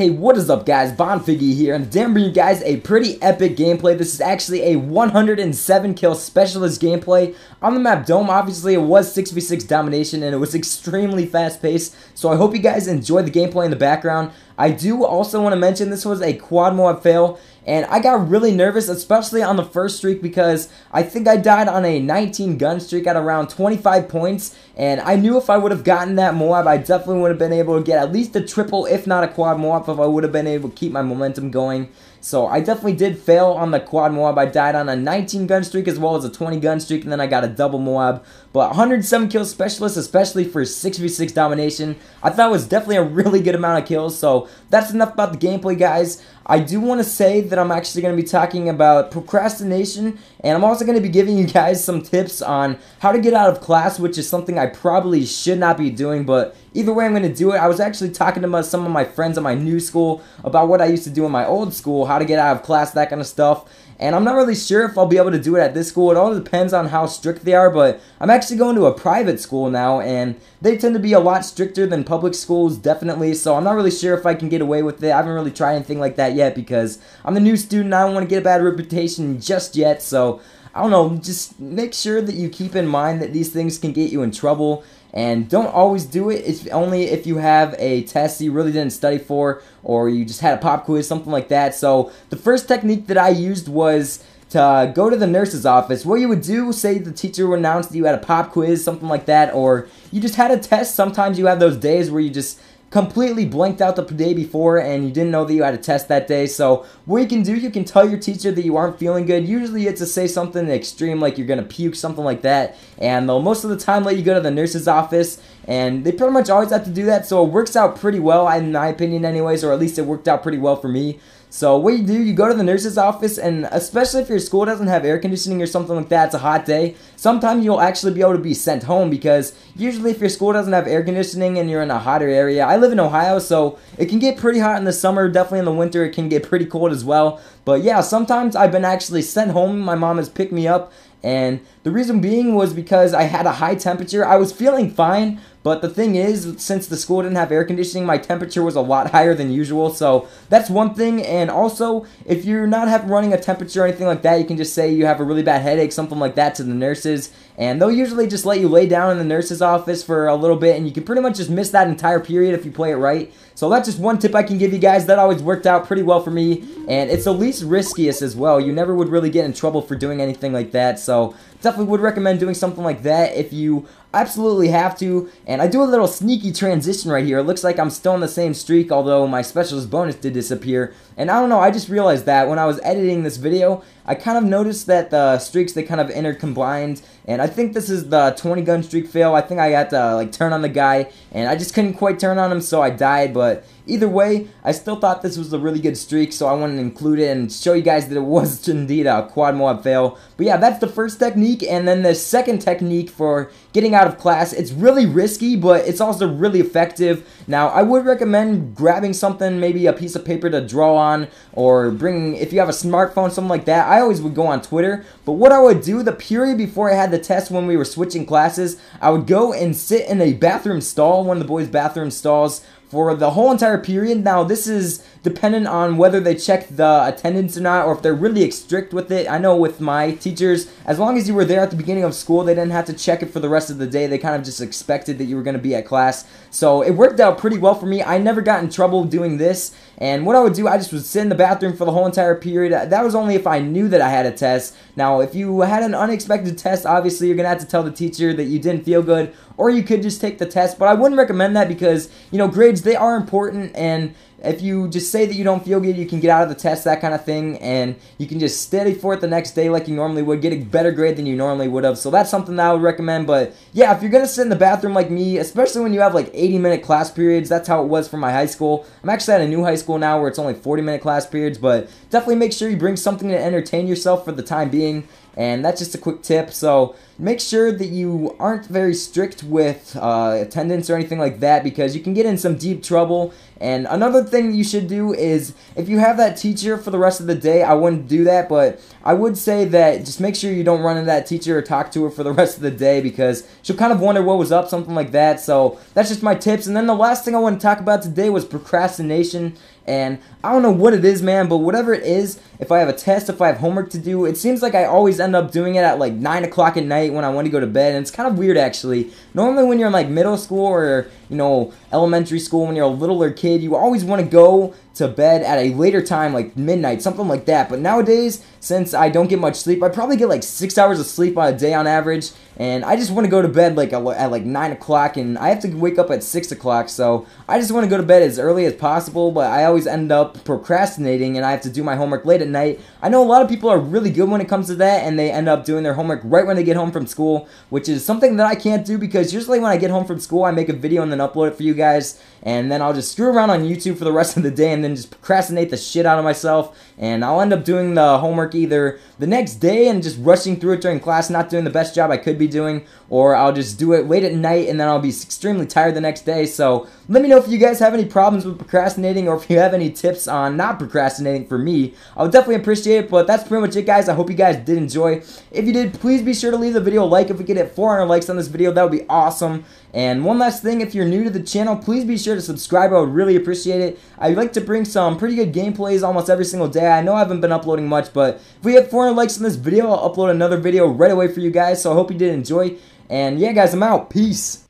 Hey, what is up guys, Bonfiggy here, and today I'm bringing you guys a pretty epic gameplay. This is actually a 107 kill specialist gameplay on the map Dome. Obviously it was 6v6 domination and it was extremely fast paced, so I hope you guys enjoyed the gameplay in the background. I do also want to mention this was a quad MOAB fail, and I got really nervous, especially on the first streak, because I think I died on a 19 gun streak at around 25 points, and I knew if I would have gotten that MOAB, I definitely would have been able to get at least a triple, if not a quad MOAB, if I would have been able to keep my momentum going. So I definitely did fail on the quad MOAB. I died on a 19 gun streak as well as a 20 gun streak, and then I got a double MOAB. But 107 kill specialist, especially for 6v6 domination, I thought was definitely a really good amount of kills. So that's enough about the gameplay, guys. I do want to say that I'm actually going to be talking about procrastination, and I'm also going to be giving you guys some tips on how to get out of class, which is something I probably should not be doing, but either way I'm going to do it. I was actually talking to some of my friends at my new school about what I used to do in my old school, how to get out of class, that kind of stuff. And I'm not really sure if I'll be able to do it at this school. It all depends on how strict they are, but I'm actually going to a private school now, and they tend to be a lot stricter than public schools, definitely, so I'm not really sure if I can get away with it. I haven't really tried anything like that yet because I'm a new student. I don't want to get a bad reputation just yet, so I don't know, just make sure that you keep in mind that these things can get you in trouble. And don't always do it. It's only if you have a test you really didn't study for, or you just had a pop quiz, something like that. So the first technique that I used was to go to the nurse's office. What you would do, say the teacher would announce that you had a pop quiz, something like that, or you just had a test. Sometimes you have those days where you just completely blanked out the day before and you didn't know that you had a test that day. So what you can do, you can tell your teacher that you aren't feeling good. Usually it's to say something extreme like you're gonna puke, something like that, and they'll most of the time let you go to the nurse's office, and they pretty much always have to do that, so it works out pretty well in my opinion anyways, or at least it worked out pretty well for me. So what you do, you go to the nurse's office, and especially if your school doesn't have air conditioning or something like that, it's a hot day, sometimes you'll actually be able to be sent home, because usually if your school doesn't have air conditioning and you're in a hotter area, I live in Ohio, so it can get pretty hot in the summer, definitely in the winter it can get pretty cold as well. But yeah, sometimes I've been actually sent home. My mom has picked me up, and the reason being was because I had a high temperature. I was feeling fine, but the thing is, since the school didn't have air conditioning, my temperature was a lot higher than usual, so that's one thing. And also, if you're not running a temperature or anything like that, you can just say you have a really bad headache, something like that, to the nurses, and they'll usually just let you lay down in the nurse's office for a little bit, and you can pretty much just miss that entire period if you play it right. So that's just one tip I can give you guys. That always worked out pretty well for me, and it's the least riskiest as well. You never would really get in trouble for doing anything like that, so definitely would recommend doing something like that if you absolutely have to. And I do a little sneaky transition right here. It looks like I'm still in the same streak, although my specialist bonus did disappear. And I don't know, I just realized that when I was editing this video, I kind of noticed that the streaks, they kind of intercombined, and I think this is the 20 gun streak fail. I think I got to like turn on the guy, and I just couldn't quite turn on him, so I died. But either way, I still thought this was a really good streak, so I wanted to include it and show you guys that it was indeed a quad MOAB fail. But yeah, that's the first technique, and then the second technique for getting out of class. It's really risky, but it's also really effective. Now, I would recommend grabbing something, maybe a piece of paper to draw on, or bringing, if you have a smartphone, something like that. I always would go on Twitter, but what I would do, the period before I had the test when we were switching classes, I would go and sit in a bathroom stall, one of the boys' bathroom stalls, for the whole entire period. Now, this is dependent on whether they check the attendance or not, or if they're really strict with it. I know with my teachers, as long as you were there at the beginning of school, they didn't have to check it for the rest of the day. They kind of just expected that you were going to be at class. So it worked out pretty well for me. I never got in trouble doing this. And what I would do, I just would sit in the bathroom for the whole entire period. That was only if I knew that I had a test. Now, if you had an unexpected test, obviously you're going to have to tell the teacher that you didn't feel good, or you could just take the test. But I wouldn't recommend that because, you know, grades, they are important, and if you just say that you don't feel good, you can get out of the test, that kind of thing, and you can just study for it the next day like you normally would, get a better grade than you normally would have. So that's something that I would recommend. But yeah, if you're going to sit in the bathroom like me, especially when you have like 80-minute class periods, that's how it was for my high school. I'm actually at a new high school now where it's only 40-minute class periods, but definitely make sure you bring something to entertain yourself for the time being. And that's just a quick tip. So make sure that you aren't very strict with attendance or anything like that, because you can get in some deep trouble. And another thing you should do is, if you have that teacher for the rest of the day, I wouldn't do that, but I would say that just make sure you don't run into that teacher or talk to her for the rest of the day, because she'll kind of wonder what was up, something like that. So that's just my tips. And then the last thing I want to talk about today was procrastination. And I don't know what it is, man, but whatever it is, if I have a test, if I have homework to do, it seems like I always end up doing it at like 9 o'clock at night when I want to go to bed, and it's kind of weird, actually. Normally when you're in like middle school or, you know, elementary school, when you're a littler kid, you always want to go to bed at a later time, like midnight, something like that. But nowadays, since I don't get much sleep, I probably get like 6 hours of sleep on a day on average, and I just want to go to bed like at like 9 o'clock, and I have to wake up at 6 o'clock, so I just want to go to bed as early as possible, but I always end up procrastinating, and I have to do my homework late at night. I know a lot of people are really good when it comes to that, and they end up doing their homework right when they get home from school, which is something that I can't do, because usually when I get home from school, I make a video and then upload it for you guys, and then I'll just screw around on YouTube for the rest of the day and then just procrastinate the shit out of myself, and I'll end up doing the homework either the next day and just rushing through it during class, not doing the best job I could be doing, or I'll just do it late at night and then I'll be extremely tired the next day. So let me know if you guys have any problems with procrastinating, or if you have any tips on not procrastinating for me. I would definitely appreciate it, but that's pretty much it, guys. I hope you guys did enjoy. If you did, please be sure to leave the video a like. If we could hit 400 likes on this video, that would be awesome. And one last thing, if you're new to the channel, please be sure to subscribe. I would really appreciate it. I'd like to bring some pretty good gameplays almost every single day. I know I haven't been uploading much, but if we hit 400 likes on this video, I'll upload another video right away for you guys. So I hope you did enjoy. And yeah, guys, I'm out. Peace.